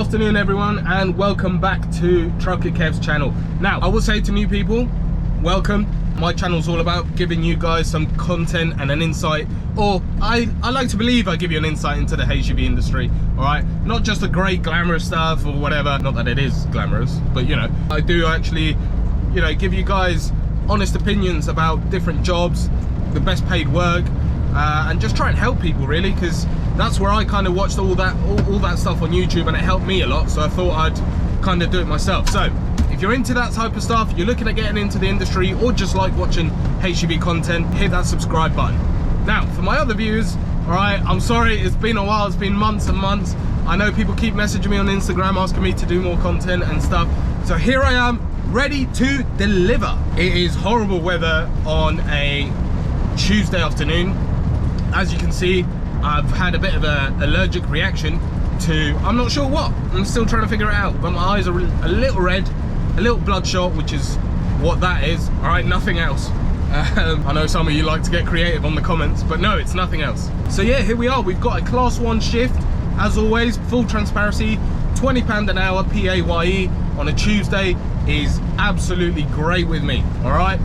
afternoon everyone, and welcome back to Trucker Kev's channel. Now, I will say to new people, welcome. My channel's all about giving you guys some content and an insight, or I like to believe I give you an insight into the HGV industry, all right? Not just the great glamorous stuff or whatever, not that it is glamorous, but you know, I do actually, you know, give you guys honest opinions about different jobs, the best paid work, and just try and help people really, because that's where I kind of watched all that stuff on YouTube, and it helped me a lot, so I thought I'd kind of do it myself. So if you're into that type of stuff, you're looking at getting into the industry, or just like watching HGV content, hit that subscribe button. Now, for my other viewers, all right, I'm sorry, it's been a while, it's been months and months. I know people keep messaging me on Instagram asking me to do more content and stuff, so here I am, ready to deliver. It is horrible weather on a Tuesday afternoon. As you can see, I've had a bit of an allergic reaction to, I'm not sure what. I'm still trying to figure it out, but my eyes are a little red, a little bloodshot, which is what that is. All right, nothing else. I know some of you like to get creative on the comments, but no, it's nothing else. So yeah, here we are. We've got a class 1 shift. As always, full transparency, £20 an hour, PAYE on a Tuesday is absolutely great with me, all right?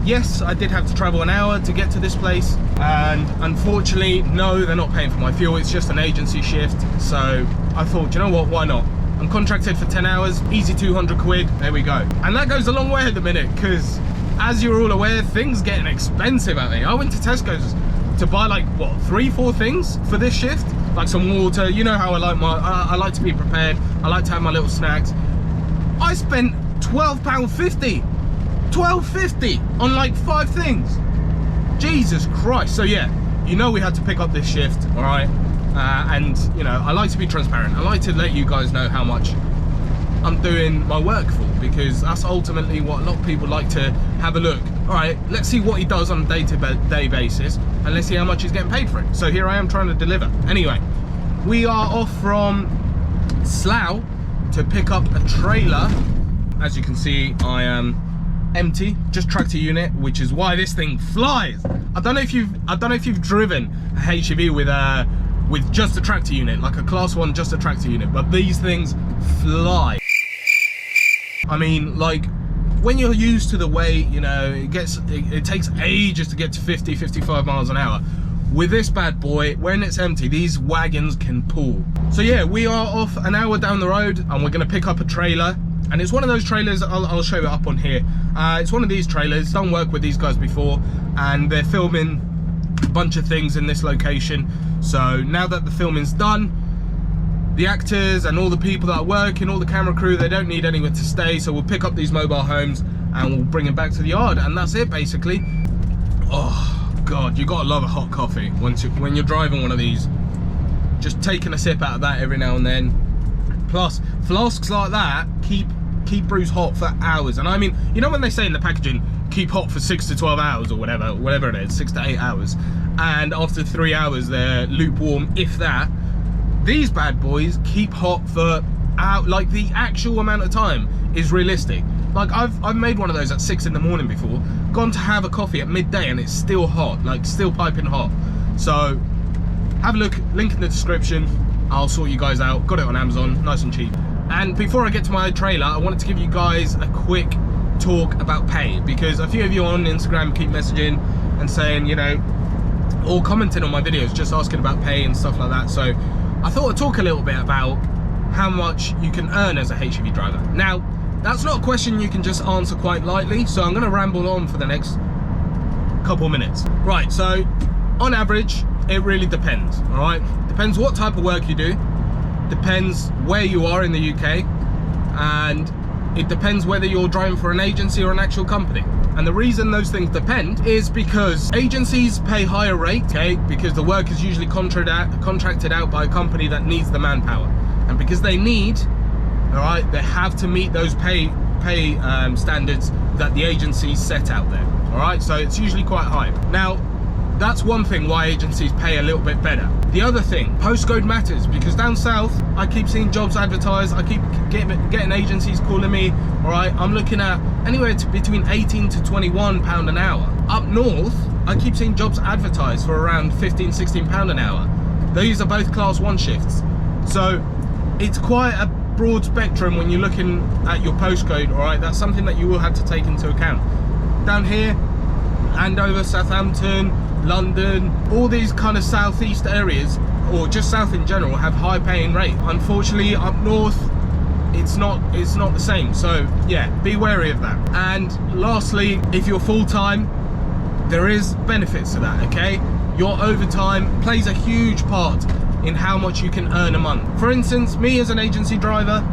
Yes, I did have to travel an hour to get to this place, and unfortunately, no, they're not paying for my fuel. It's just an agency shift. So I thought, you know what, why not? I'm contracted for 10 hours, easy 200 quid, there we go. And that goes a long way at the minute, because as you're all aware, things getting expensive out there. I went to Tesco's to buy like, what, 3-4 things for this shift? Like some water, you know how I like to be prepared. I like to have my little snacks. I spent £12.50. £12.50 on like 5 things. Jesus Christ. So yeah, you know we had to pick up this shift, all right? And you know, I like to be transparent. I like to let you guys know how much I'm doing my work for, because that's ultimately what a lot of people like to have a look. All right, let's see what he does on a day-to-day basis, and let's see how much he's getting paid for it. So here I am trying to deliver. Anyway, we are off from Slough to pick up a trailer. As you can see, I am empty, just tractor unit, which is why this thing flies. I don't know if you've driven a HGV with just a tractor unit, like a class 1 just a tractor unit, but these things fly. I mean, like, when you're used to the weight, you know, it takes ages to get to 50-55 miles an hour. With this bad boy, when it's empty, these wagons can pull. So yeah, we are off an hour down the road, and we're gonna pick up a trailer. And it's one of those trailers, I'll show it up on here. It's one of these trailers, done work with these guys before, and they're filming a bunch of things in this location. So now that the filming's done, the actors and all the people that work and all the camera crew, they don't need anywhere to stay. So we'll pick up these mobile homes and we'll bring them back to the yard, and that's it basically. Oh God, you gotta love a hot coffee when you're driving one of these. Just taking a sip out of that every now and then. Plus, flasks like that keep brews hot for hours. And I mean, you know when they say in the packaging, keep hot for 6 to 12 hours or whatever it is, 6 to 8 hours. And after 3 hours, they're lukewarm, if that. These bad boys keep hot for like the actual amount of time is realistic. Like I've made one of those at 6 in the morning before, gone to have a coffee at midday, and it's still hot, like still piping hot. So have a look, link in the description. I'll sort you guys out. Got it on Amazon, nice and cheap. And before I get to my trailer, I wanted to give you guys a quick talk about pay, because a few of you on Instagram keep messaging and saying, you know, or commenting on my videos, just asking about pay and stuff like that. So I thought I'd talk a little bit about how much you can earn as a HGV driver. Now, that's not a question you can just answer quite lightly, so I'm gonna ramble on for the next couple minutes. Right, so on average, it really depends, all right? Depends what type of work you do, depends where you are in the UK, and it depends whether you're driving for an agency or an actual company. And the reason those things depend is because agencies pay higher rates, okay, because the work is usually contracted out by a company that needs the manpower. And because they need, all right, they have to meet those pay standards that the agencies set out there, all right? So it's usually quite high. Now, that's one thing why agencies pay a little bit better. The other thing, postcode matters, because down south, I keep seeing jobs advertised, I keep getting agencies calling me, all right? I'm looking at anywhere between 18 to 21 pound an hour. Up north, I keep seeing jobs advertised for around 15, 16 pound an hour. These are both class 1 shifts. So it's quite a broad spectrum when you're looking at your postcode, all right? That's something that you will have to take into account. Down here, Andover, Southampton, London, all these kind of southeast areas, or just south in general, have high paying rate. Unfortunately, up north, it's not the same. So yeah, be wary of that. And lastly, if you're full-time, there is benefits to that, okay? Your overtime plays a huge part in how much you can earn a month. For instance, me as an agency driver,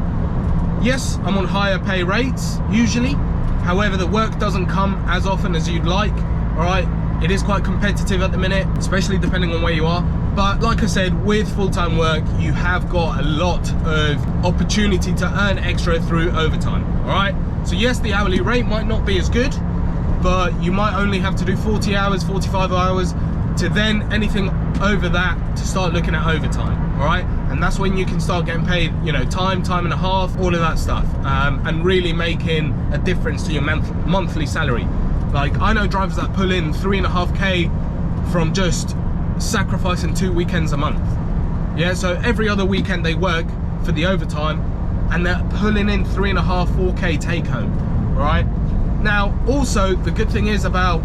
yes, I'm on higher pay rates usually. However, the work doesn't come as often as you'd like, all right? It is quite competitive at the minute, especially depending on where you are. But like I said, with full-time work, you have got a lot of opportunity to earn extra through overtime, all right? So yes, the hourly rate might not be as good, but you might only have to do 40 hours, 45 hours, to then anything over that to start looking at overtime, all right? And that's when you can start getting paid, you know, time and a half, all of that stuff, and really making a difference to your monthly salary. Like, I know drivers that pull in 3.5K from just sacrificing 2 weekends a month. Yeah, so every other weekend they work for the overtime, and they're pulling in 3.5, 4K take home, all right? Now, also, the good thing is about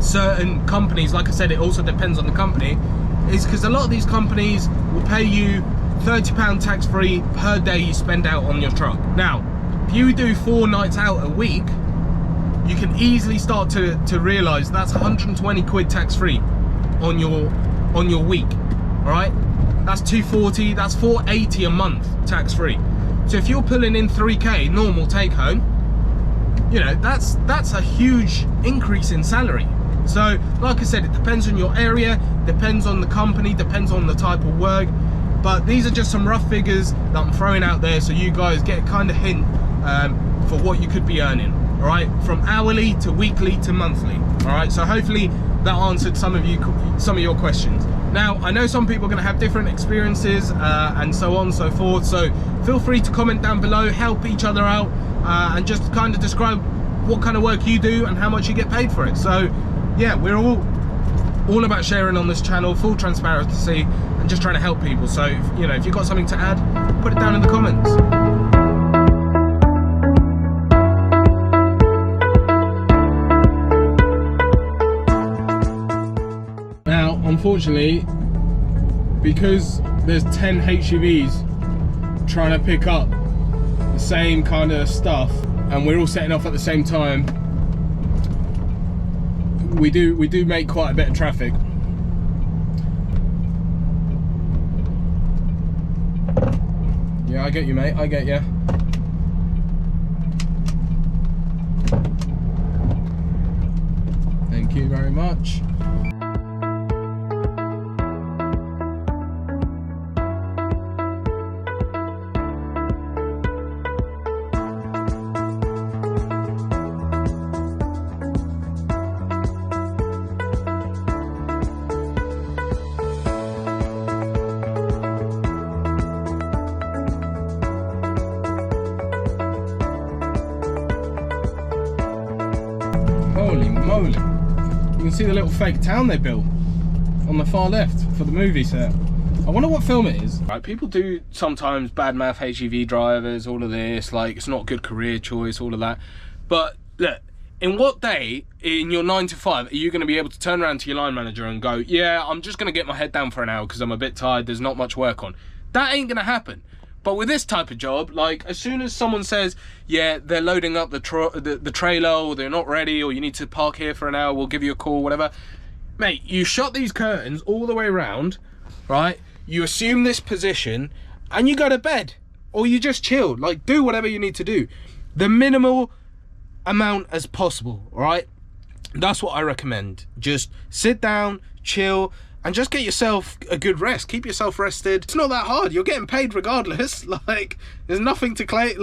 certain companies, like I said, it also depends on the company, is because a lot of these companies will pay you £30 tax-free per day you spend out on your truck. Now, if you do 4 nights out a week, you can easily start to realize that's 120 quid tax-free on your week, all right? That's 240, that's 480 a month tax-free. So if you're pulling in 3K normal take home, you know, that's a huge increase in salary. So like I said, it depends on your area, depends on the company, depends on the type of work, but these are just some rough figures that I'm throwing out there so you guys get a kind of hint for what you could be earning, all right, from hourly to weekly to monthly, all right? So hopefully that answered some of your questions. Now, I know some people are going to have different experiences and so on and so forth, so feel free to comment down below, help each other out, and just kind of describe what kind of work you do and how much you get paid for it. So yeah, we're all about sharing on this channel, full transparency, and just trying to help people. So you know, if you've got something to add, put it down in the comments. Now, unfortunately, because there's 10 HGVs trying to pick up the same kind of stuff, and we're all setting off at the same time, we do make quite a bit of traffic. Yeah, I get you, mate, I get you. Thank you very much. Holy moly. You can see the little fake town they built on the far left for the movie set. I wonder what film it is. Right, people do sometimes badmouth HGV drivers, all of this, like it's not a good career choice, all of that. But look, in what day in your 9 to 5 are you going to be able to turn around to your line manager and go, yeah, I'm just going to get my head down for an hour because I'm a bit tired, there's not much work on? That ain't going to happen. But with this type of job, like as soon as someone says, yeah, they're loading up the trailer, or they're not ready, or you need to park here for an hour, we'll give you a call, whatever. Mate, you shut these curtains all the way around, right? You assume this position and you go to bed, or you just chill. Like, do whatever you need to do. The minimal amount as possible, all right? That's what I recommend. Just sit down, chill, and just get yourself a good rest. Keep yourself rested. It's not that hard. You're getting paid regardless. Like, there's nothing to complain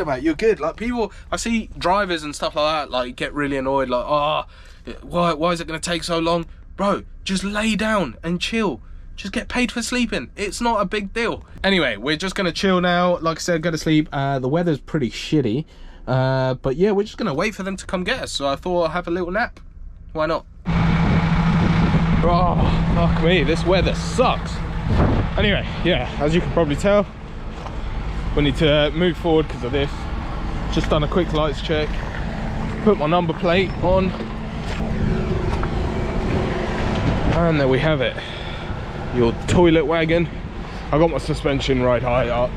about. You're good. Like, people, I see drivers and stuff like that, like, get really annoyed. Like, oh, why is it going to take so long? Bro, just lay down and chill. Just get paid for sleeping. It's not a big deal. Anyway, we're just going to chill now. Like I said, go to sleep. The weather's pretty shitty. But yeah, we're just going to wait for them to come get us. So I thought I'll have a little nap. Why not? Oh, fuck me, this weather sucks. Anyway, yeah, as you can probably tell, We need to move forward because of this. Just done a quick lights check. Put my number plate on. And there we have it. Your toilet wagon. I got my suspension right high up.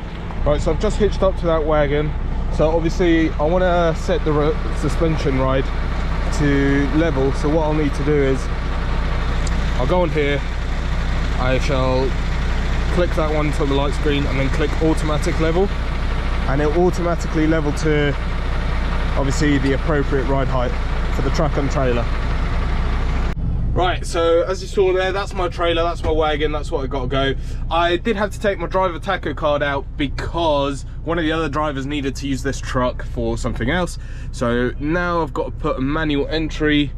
Right, so I've just hitched up to that wagon. So obviously I want to set the suspension ride to level. So what I'll need to do is I'll go on here. I shall click that one to the light screen and then click automatic level, and it'll automatically level to obviously the appropriate ride height for the truck and trailer. Right, so as you saw there, that's my trailer, that's my wagon, that's what I got to go. I did have to take my driver tacho card out because one of the other drivers needed to use this truck for something else. So now I've got to put a manual entry,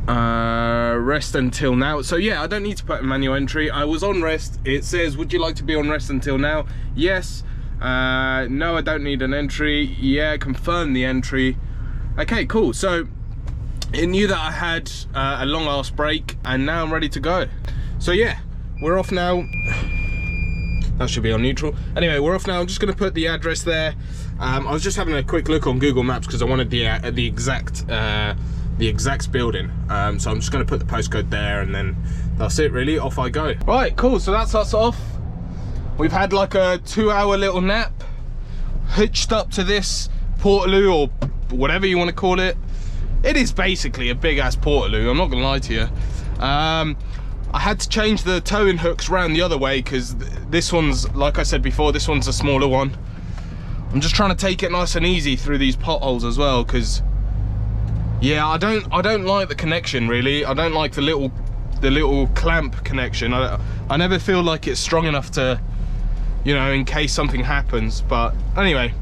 rest until now. So yeah, I don't need to put a manual entry. I was on rest. It says, would you like to be on rest until now? Yes. No, I don't need an entry. Yeah, confirm the entry. Okay, cool. So it knew that I had a long ass break, and now I'm ready to go. So yeah, we're off now. That should be on neutral. Anyway, we're off now. I'm just going to put the address there. I was just having a quick look on Google Maps because I wanted the exact building. So I'm just going to put the postcode there, and then that's it really. Off I go. Right, cool. So that's us off. We've had like a 2-hour little nap, hitched up to this Portaloo, or whatever you want to call it. It is basically a big ass Portaloo, I'm not gonna lie to you. I had to change the towing hooks around the other way because this one's, like I said before, this one's a smaller one. I'm just trying to take it nice and easy through these potholes as well, because yeah, I don't like the connection really. I don't like the little clamp connection. I never feel like it's strong enough to, you know, in case something happens. But anyway,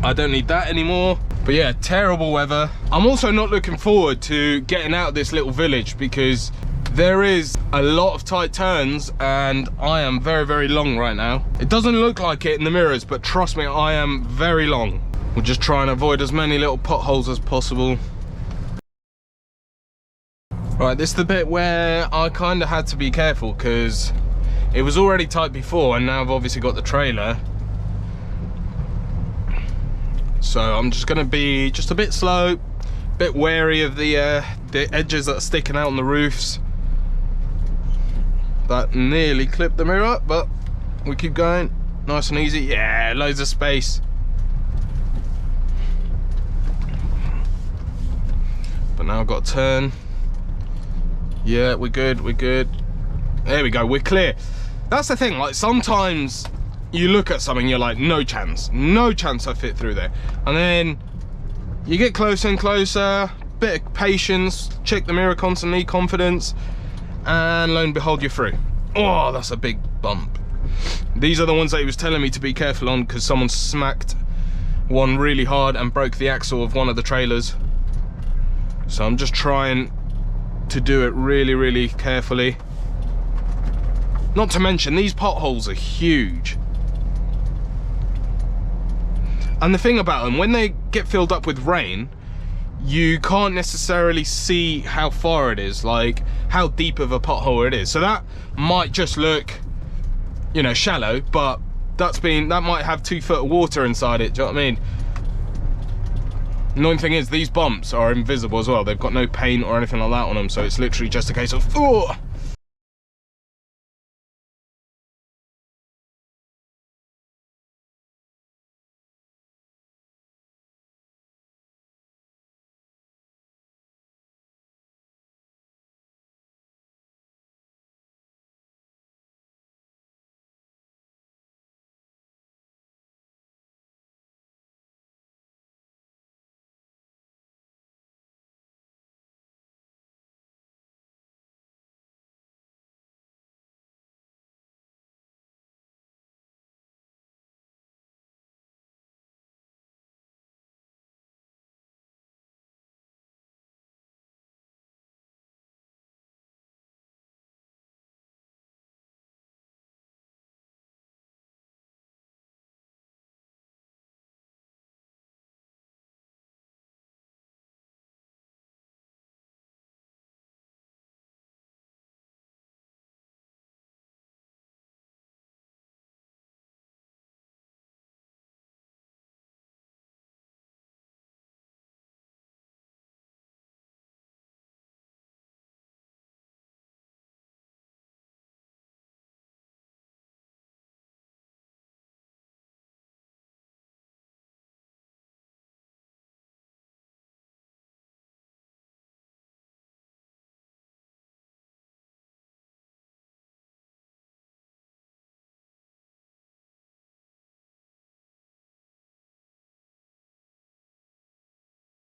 I don't need that anymore. But yeah, terrible weather. I'm also not looking forward to getting out of this little village because there is a lot of tight turns and I am very, very long right now. It doesn't look like it in the mirrors, but trust me, I am very long. We'll just try and avoid as many little potholes as possible. Right, this is the bit where I kind of had to be careful because it was already tight before, and now I've obviously got the trailer. So I'm just going to be just a bit slow, a bit wary of the edges that are sticking out on the roofs. That nearly clipped the mirror up, but we keep going, nice and easy. Yeah, loads of space. But now I've got to turn. Yeah, we're good, we're good. There we go, we're clear. That's the thing, like sometimes you look at something, you're like, no chance I fit through there. And then you get closer and closer, bit of patience, check the mirror constantly, confidence, and lo and behold, you're through. Oh, that's a big bump. These are the ones that he was telling me to be careful on because someone smacked one really hard and broke the axle of one of the trailers. So I'm just trying to do it really, really carefully. Not to mention, these potholes are huge. And the thing about them, when they get filled up with rain, you can't necessarily see how far it is, like how deep of a pothole it is. So that might just look, you know, shallow, but that might have 2 foot of water inside it, do you know what I mean? Annoying thing is, these bumps are invisible as well. They've got no paint or anything like that on them, so it's literally just a case of, oh,